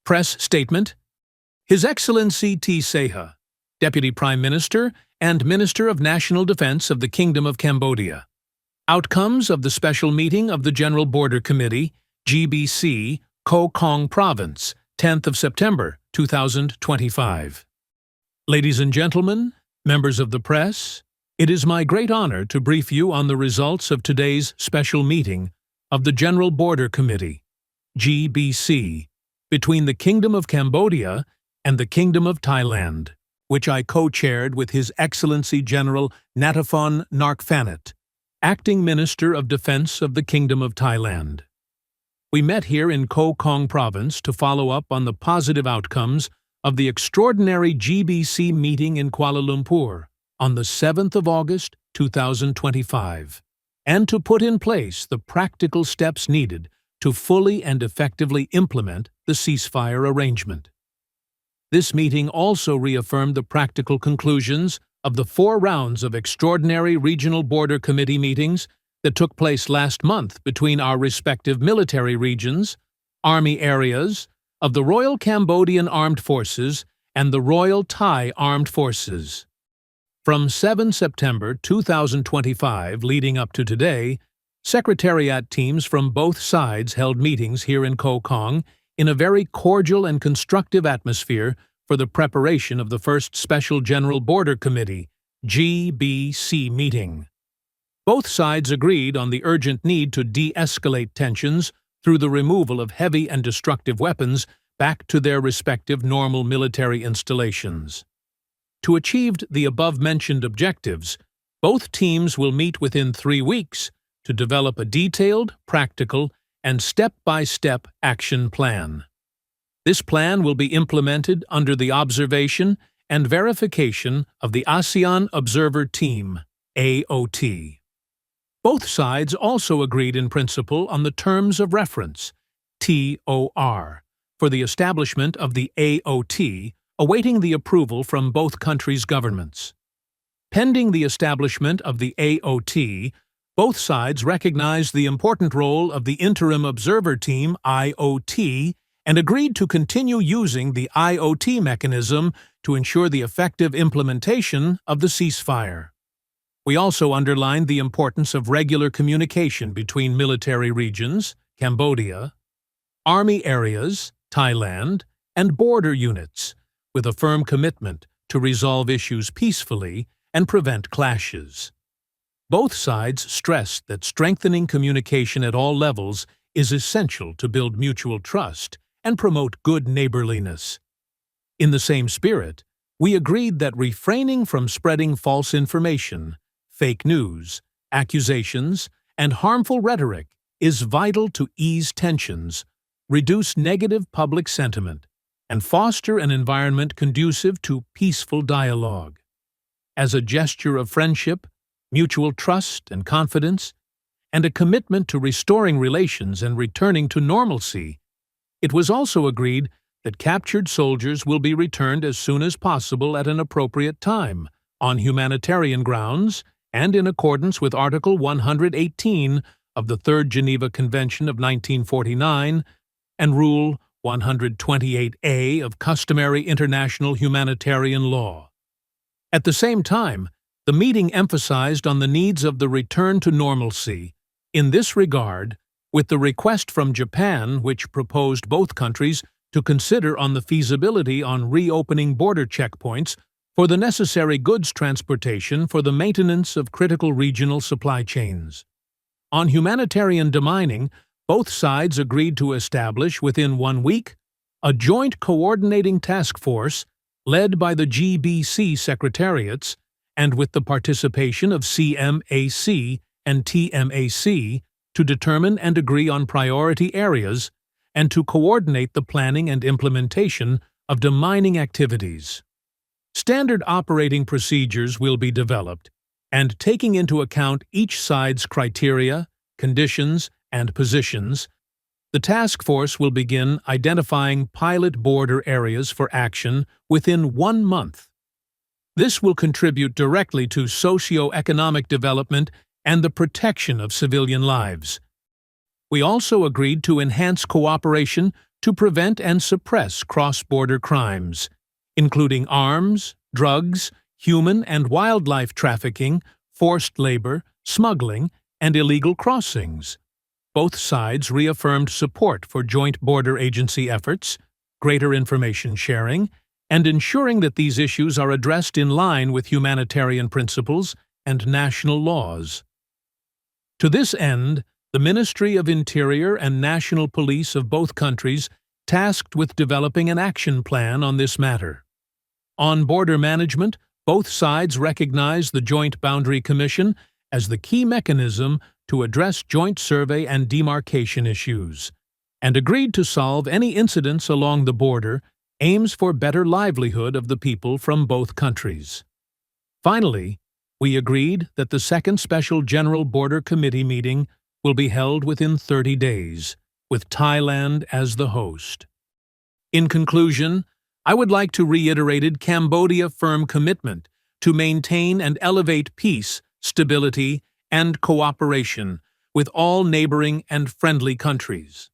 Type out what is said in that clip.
Press Statement. His Excellency Seiha, Deputy Prime Minister and Minister of National Defense of the Kingdom of Cambodia. Outcomes of the special meeting of the General Border Committee, GBC, Comm Province, 10th of September, 2025. Ladies and gentlemen, members of the press, it is my great honor to brief you on the results of today's special meeting of the General Border Committee, GBC, between the Kingdom of Cambodia and the Kingdom of Thailand, which I co-chaired with His Excellency General Nattapon Narkphanut, Acting Minister of Defense of the Kingdom of Thailand. We met here in Comm Province to follow up on the positive outcomes of the extraordinary GBC meeting in Kuala Lumpur on the 7th of August, 2025, and to put in place the practical steps needed to fully and effectively implement the ceasefire arrangement. This meeting also reaffirmed the practical conclusions of the 4 rounds of extraordinary regional border committee meetings that took place last month between our respective military regions, army areas, of the Royal Cambodian Armed Forces and the Royal Thai Armed Forces. From 7 September 2025 leading up to today, Secretariat teams from both sides held meetings here in Comm in a very cordial and constructive atmosphere for the preparation of the first Special General Border Committee, GBC meeting. Both sides agreed on the urgent need to de-escalate tensions through the removal of heavy and destructive weapons back to their respective normal military installations. To achieve the above-mentioned objectives, both teams will meet within 3 weeks to develop a detailed, practical, and step-by-step action plan. This plan will be implemented under the observation and verification of the ASEAN Observer Team, AOT. Both sides also agreed in principle on the Terms of Reference, TOR, for the establishment of the AOT, awaiting the approval from both countries' governments. Pending the establishment of the AOT, both sides recognized the important role of the Interim Observer Team, IOT, and agreed to continue using the IOT mechanism to ensure the effective implementation of the ceasefire. We also underlined the importance of regular communication between military regions, Cambodia, army areas, Thailand, and border units, with a firm commitment to resolve issues peacefully and prevent clashes. Both sides stressed that strengthening communication at all levels is essential to build mutual trust and promote good neighborliness. In the same spirit, we agreed that refraining from spreading false information, fake news, accusations, and harmful rhetoric is vital to ease tensions, reduce negative public sentiment, and foster an environment conducive to peaceful dialogue. As a gesture of friendship, mutual trust and confidence, and a commitment to restoring relations and returning to normalcy, it was also agreed that captured soldiers will be returned as soon as possible at an appropriate time, on humanitarian grounds, and in accordance with Article 118 of the Third Geneva Convention of 1949 and Rule 128A of customary international humanitarian law. At the same time, the meeting emphasized on the needs of the return to normalcy. In this regard, with the request from Japan, which proposed both countries to consider on the feasibility on reopening border checkpoints for the necessary goods transportation for the maintenance of critical regional supply chains. On humanitarian demining, both sides agreed to establish within 1 week a joint coordinating task force led by the GBC secretariats and with the participation of CMAC and TMAC to determine and agree on priority areas and to coordinate the planning and implementation of demining activities. Standard operating procedures will be developed, and taking into account each side's criteria, conditions, and positions, the task force will begin identifying pilot border areas for action within 1 month. This will contribute directly to socio-economic development and the protection of civilian lives. We also agreed to enhance cooperation to prevent and suppress cross-border crimes, including arms, drugs, human and wildlife trafficking, forced labor, smuggling, and illegal crossings. Both sides reaffirmed support for joint border agency efforts, greater information sharing, and ensuring that these issues are addressed in line with humanitarian principles and national laws. To this end, the Ministry of Interior and National Police of both countries tasked with developing an action plan on this matter. On border management, both sides recognize the Joint Boundary Commission as the key mechanism to address joint survey and demarcation issues, and agreed to solve any incidents along the border aims for better livelihood of the people from both countries. Finally, we agreed that the second Special General Border Committee meeting will be held within 30 days, with Thailand as the host. In conclusion, I would like to reiterate Cambodia's firm commitment to maintain and elevate peace, stability, and cooperation with all neighboring and friendly countries.